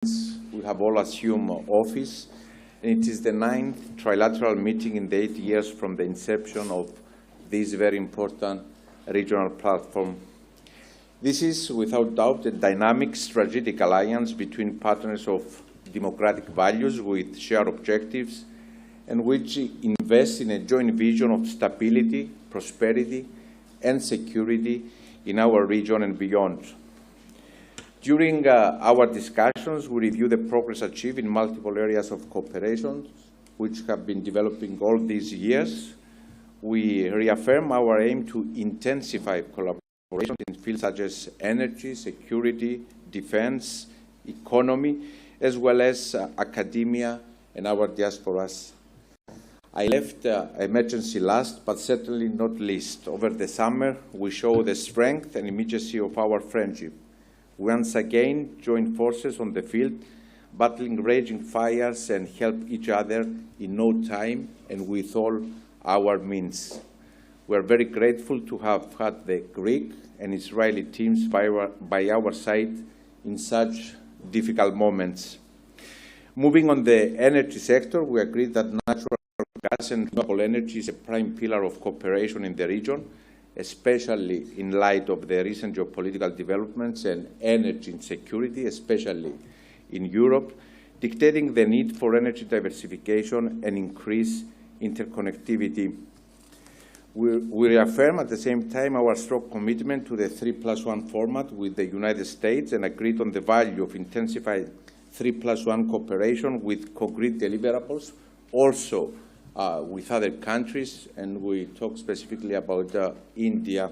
we have all assumed office, and it is the 9th trilateral meeting in the 8 years from the inception of this very important regional platform. This is, without doubt, a dynamic strategic alliance between partners of democratic values with shared objectives and which invest in a joint vision of stability, prosperity, and security in our region and beyond. During our discussions, we review the progress achieved in multiple areas of cooperation, which have been developing all these years. We reaffirm our aim to intensify collaboration in fields such as energy, security, defense, economy, as well as academia and our diasporas. I left emergency last, but certainly not least. Over the summer, we show the strength and immediacy of our friendship. We once again joined forces on the field, battling raging fires and help each other in no time and with all our means. We are very grateful to have had the Greek and Israeli teams by our side in such difficult moments. Moving on the energy sector, we agreed that natural gas and renewable energy is a prime pillar of cooperation in the region, especially in light of the recent geopolitical developments and energy insecurity, especially in Europe, dictating the need for energy diversification and increased interconnectivity. We reaffirm at the same time our strong commitment to the 3+1 format with the United States and agreed on the value of intensified 3+1 cooperation with concrete deliverables, also with other countries, and we talk specifically about India.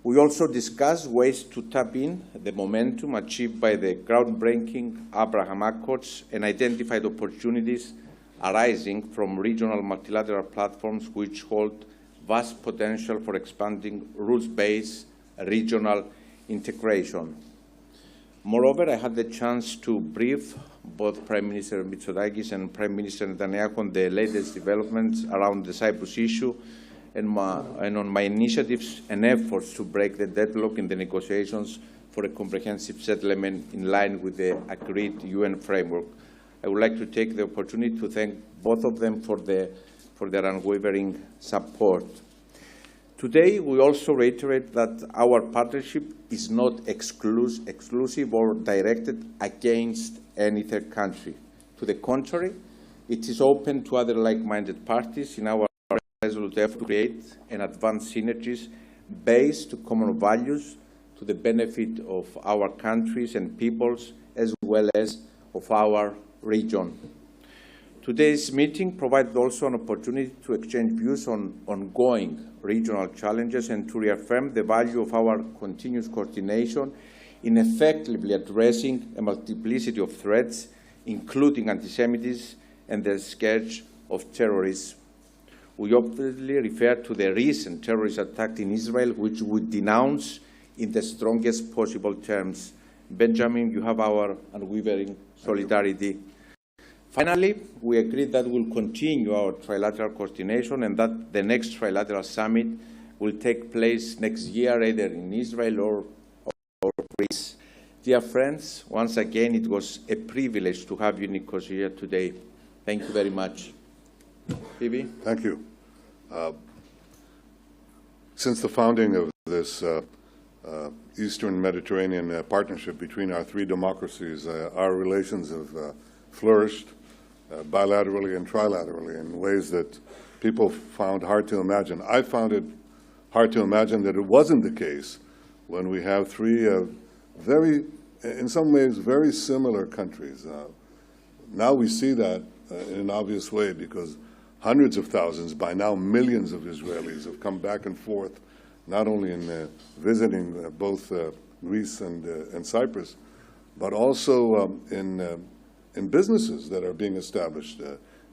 We also discussed ways to tap in the momentum achieved by the groundbreaking Abraham Accords and identified opportunities arising from regional multilateral platforms which hold vast potential for expanding rules-based regional integration. Moreover, I had the chance to brief both Prime Minister Mητσοτάκη and Prime Minister Netanyahu on the latest developments around the Cyprus issue and on my initiatives and efforts to break the deadlock in the negotiations for a comprehensive settlement in line with the agreed UN framework. I would like to take the opportunity to thank both of them for their unwavering support. Today, we also reiterate that our partnership is not exclusive or directed against any third country. To the contrary, it is open to other like-minded parties in our resolute effort to create and advance synergies based on common values to the benefit of our countries and peoples, as well as of our region. Today's meeting provided also an opportunity to exchange views on ongoing regional challenges and to reaffirm the value of our continuous coordination in effectively addressing a multiplicity of threats, including anti-Semitism and the scourge of terrorism. We obviously refer to the recent terrorist attack in Israel, which we denounce in the strongest possible terms. Benjamin, you have our unwavering solidarity. Finally, we agreed that we'll continue our trilateral coordination and that the next trilateral summit will take place next year, either in Israel or Greece. Dear friends, once again, it was a privilege to have you, Nikos, here today. Thank you very much. Phoebe? Thank you. Since the founding of this Eastern Mediterranean partnership between our three democracies, our relations have flourished bilaterally and trilaterally in ways that people found hard to imagine. I found it hard to imagine that it wasn't the case when we have three in some ways, very similar countries. Now we see that in an obvious way because hundreds of thousands, by now millions of Israelis have come back and forth, not only in visiting both Greece and Cyprus, but also in businesses that are being established.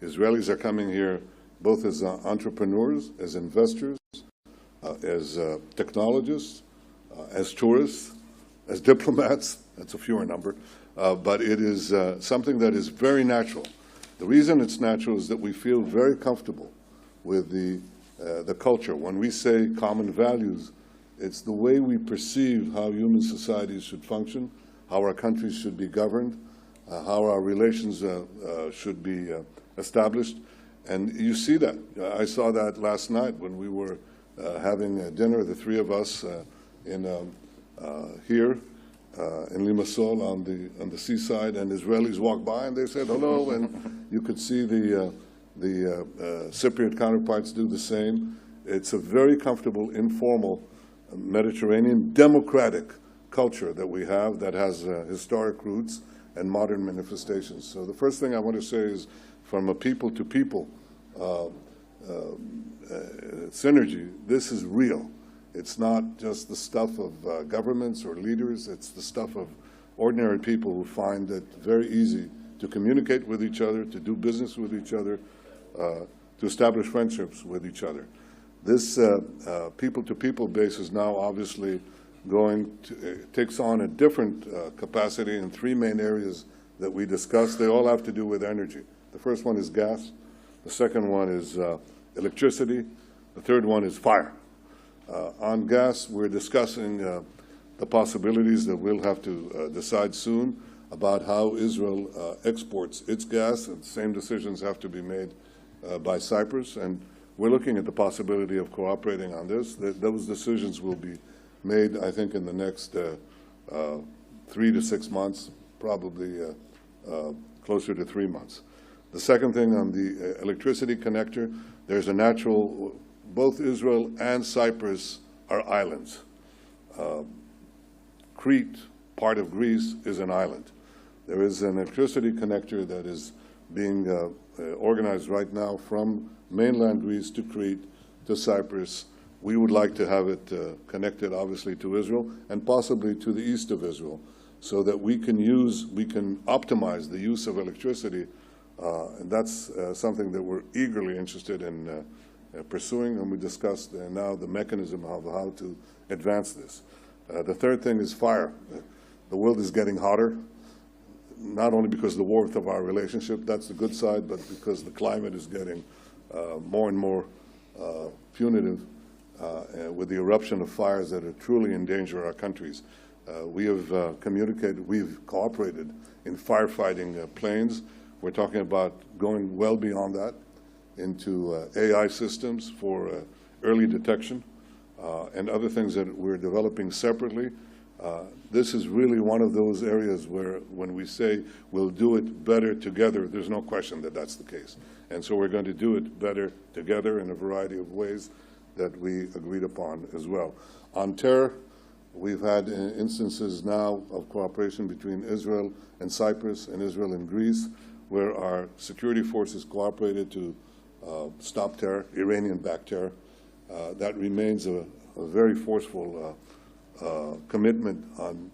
Israelis are coming here both as entrepreneurs, as investors, as technologists, as tourists, as diplomats. That's a fewer number. But it is something that is very natural. The reason it's natural is that we feel very comfortable with the culture. When we say common values, it's the way we perceive how human societies should function, how our countries should be governed, how our relations should be established. And you see that. I saw that last night when we were having dinner, the three of us here in Limassol on the seaside, and Israelis walked by and they said hello, and you could see the Cypriot counterparts do the same. It's a very comfortable, informal, Mediterranean, democratic culture that we have that has historic roots and modern manifestations. So the first thing I want to say is, from a people-to-people synergy, this is real. It's not just the stuff of governments or leaders. It's the stuff of ordinary people who find it very easy to communicate with each other, to do business with each other, to establish friendships with each other. This people-to-people base is now obviously takes on a different capacity in three main areas that we discussed. They all have to do with energy. The first one is gas. The second one is electricity. The third one is fire. On gas, we're discussing the possibilities that we'll have to decide soon about how Israel exports its gas, and the same decisions have to be made by Cyprus. And we're looking at the possibility of cooperating on this. Those decisions will be made, I think, in the next 3 to 6 months, probably closer to 3 months. The second thing on the electricity connector, there's a natural, both Israel and Cyprus are islands. Crete, part of Greece, is an island. There is an electricity connector that is being organized right now from mainland Greece to Crete to Cyprus. We would like to have it connected, obviously, to Israel and possibly to the east of Israel, so that we can optimize the use of electricity. And that's something that we're eagerly interested in pursuing, and we discussed now the mechanism of how to advance this. The third thing is fire. The world is getting hotter, not only because of the warmth of our relationship, that's the good side, but because the climate is getting more and more punitive with the eruption of fires that truly endanger our countries. We have communicated, we've cooperated in firefighting planes. We're talking about going well beyond that into AI systems for early detection and other things that we're developing separately. This is really one of those areas where when we say we'll do it better together, there's no question that that's the case. And so we're going to do it better together in a variety of ways that we agreed upon as well. On terror, we've had instances now of cooperation between Israel and Cyprus and Israel and Greece, where our security forces cooperated to stop terror, Iranian-backed terror. That remains a very forceful commitment on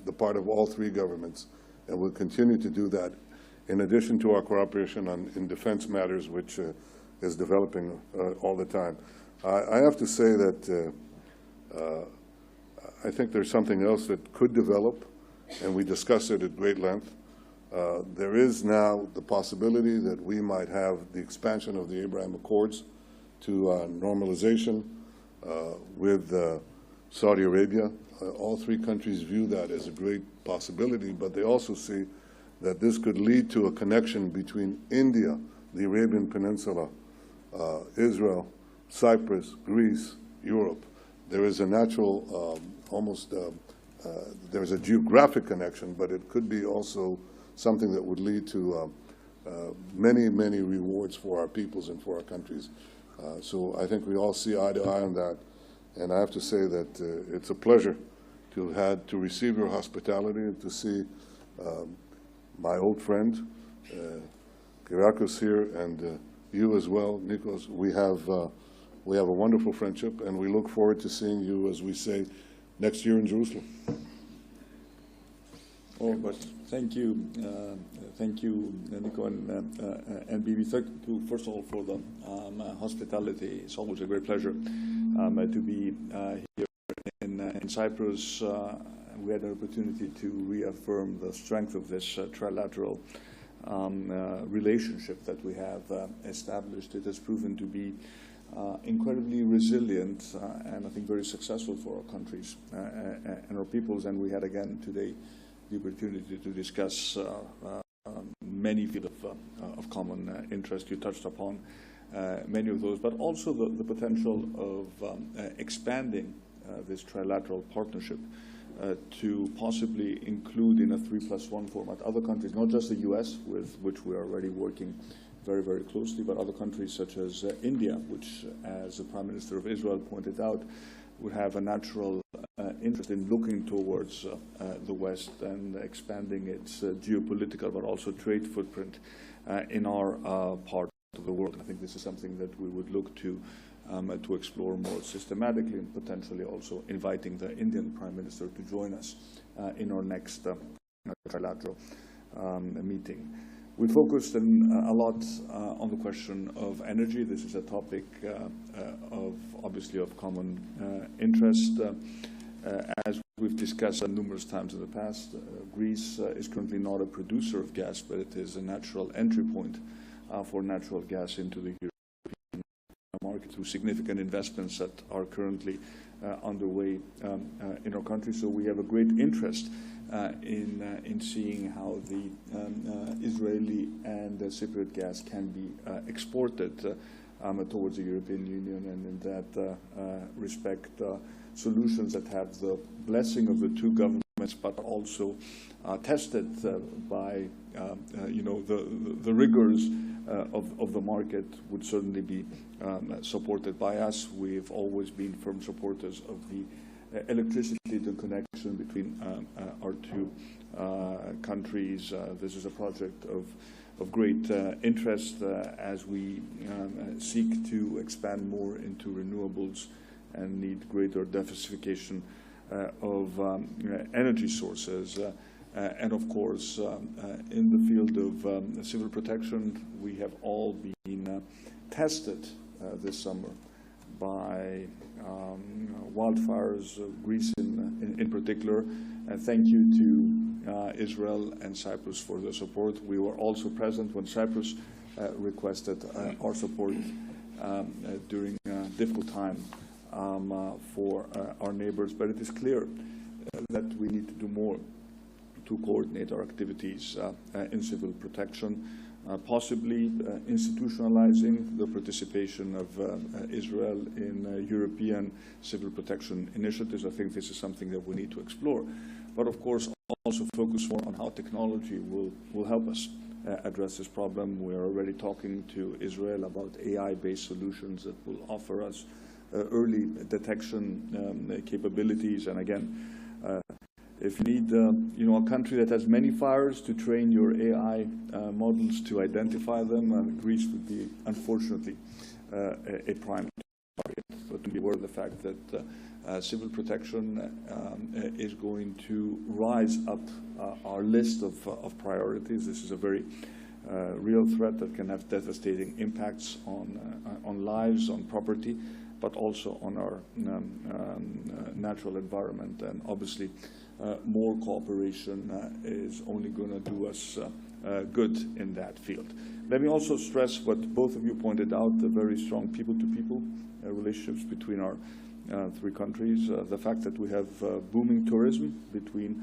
the part of all three governments, and we'll continue to do that, in addition to our cooperation in defense matters, which is developing all the time. I have to say that I think there's something else that could develop, and we discussed it at great length. There is now the possibility that we might have the expansion of the Abraham Accords to normalization with Saudi Arabia. All three countries view that as a great possibility, but they also see that this could lead to a connection between India, the Arabian Peninsula, Israel, Cyprus, Greece, Europe. There is a natural, there's a geographic connection, but it could be also something that would lead to many, many rewards for our peoples and for our countries. So I think we all see eye to eye on that. And I have to say that it's a pleasure to receive your hospitality and to see my old friend, Kyriakos here, and you as well, Nikos. We have a wonderful friendship, and we look forward to seeing you, as we say, next year in Jerusalem. Well, thank you, Nico and Bibi. Thank you, first of all, for the hospitality. It's always a great pleasure to be here in Cyprus. We had an opportunity to reaffirm the strength of this trilateral relationship that we have established. It has proven to be incredibly resilient and I think very successful for our countries and our peoples. And we had again today the opportunity to discuss many fields of common interest. You touched upon many of those, but also the potential of expanding this trilateral partnership to possibly include in a 3+1 format other countries, not just the US, with which we are already working very, very closely, but other countries such as India, which, as the Prime Minister of Israel pointed out, would have a natural interest in looking towards the West and expanding its geopolitical but also trade footprint in our part of the world. I think this is something that we would look to explore more systematically, and potentially also inviting the Indian Prime Minister to join us in our next trilateral meeting. We focused a lot on the question of energy. This is a topic obviously of common interest. As we've discussed numerous times in the past, Greece is currently not a producer of gas, but it is a natural entry point for natural gas into the European market through significant investments that are currently underway in our country. So we have a great interest in seeing how the Israeli and Cypriot gas can be exported towards the European Union, and in that respect, solutions that have the blessing of the two governments, but also tested by the rigors of the market, would certainly be supported by us. We've always been firm supporters of the electricity connection between our two countries. This is a project of great interest as we seek to expand more into renewables and need greater diversification of energy sources. And of course, in the field of civil protection, we have all been tested this summer by wildfires, Greece in particular. And thank you to Israel and Cyprus for their support. We were also present when Cyprus requested our support during a difficult time for our neighbors. But it is clear that we need to do more to coordinate our activities in civil protection, possibly institutionalizing the participation of Israel in European civil protection initiatives. I think this is something that we need to explore. But of course, also focus more on how technology will help us address this problem. We are already talking to Israel about AI-based solutions that will offer us early detection capabilities. And again, if you need a country that has many fires to train your AI models to identify them, Greece would be, unfortunately, a prime target. But to be aware of the fact that civil protection is going to rise up our list of priorities. This is a very real threat that can have devastating impacts on lives, on property, but also on our natural environment. And obviously, more cooperation is only going to do us good in that field. Let me also stress what both of you pointed out, the very strong people-to-people relationships between our three countries, the fact that we have booming tourism between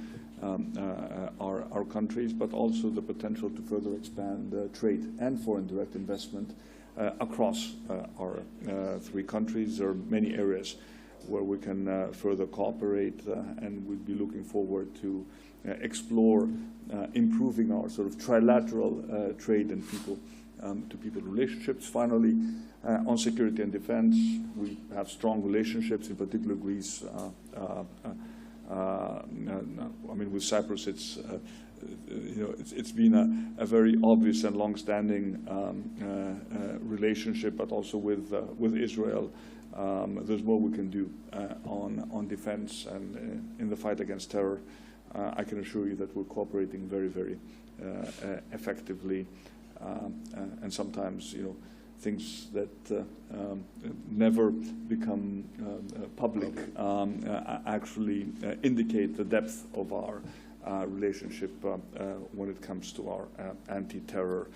our countries, but also the potential to further expand trade and foreign direct investment across our three countries. There are many areas where we can further cooperate, and we'd be looking forward to explore improving our sort of trilateral trade and people-to-people relationships. Finally, on security and defense, we have strong relationships, in particular Greece. I mean, with Cyprus, it's been a very obvious and long-standing relationship, but also with Israel. There's more we can do on defense and in the fight against terror. I can assure you that we're cooperating very, very effectively, and sometimes, things that never become public actually indicate the depth of our relationship when it comes to our anti-terror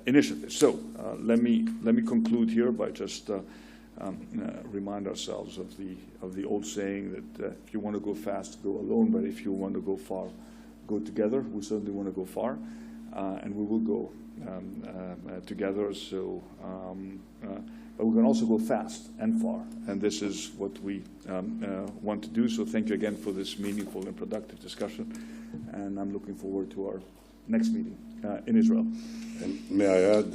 initiatives. So let me conclude here by just remind ourselves of the old saying that if you want to go fast, go alone, but if you want to go far, go together. We certainly want to go far, and we will go together. So, but we can also go fast and far, and this is what we want to do. So thank you again for this meaningful and productive discussion, and I'm looking forward to our next meeting in Israel. And may I add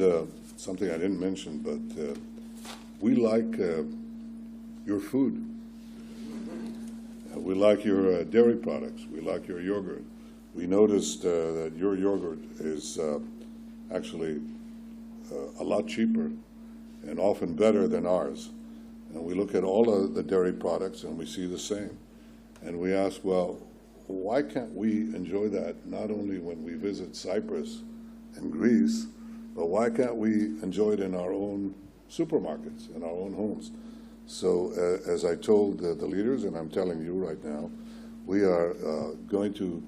something I didn't mention, but we like your food. We like your dairy products. We like your yogurt. We noticed that your yogurt is actually a lot cheaper and often better than ours. And we look at all of the dairy products and we see the same. And we ask, well, why can't we enjoy that not only when we visit Cyprus and Greece, but why can't we enjoy it in our own supermarkets, in our own homes? So as I told the leaders, and I'm telling you right now, we are going to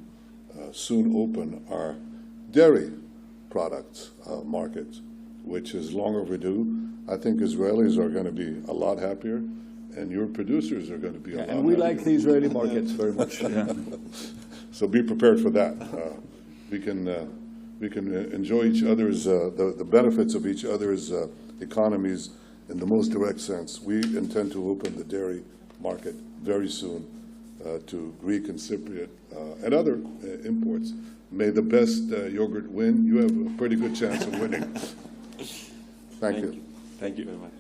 soon open our dairy products market, which is long overdue. I think Israelis are going to be a lot happier, and your producers are going to be a lot happier. And we like the Israeli markets very much. Yeah. So be prepared for that. We can enjoy each other's, the benefits of each other's economies in the most direct sense. We intend to open the dairy market very soon to Greek and Cypriot and other imports. May the best yogurt win. You have a pretty good chance of winning. Thank you. Thank you very much.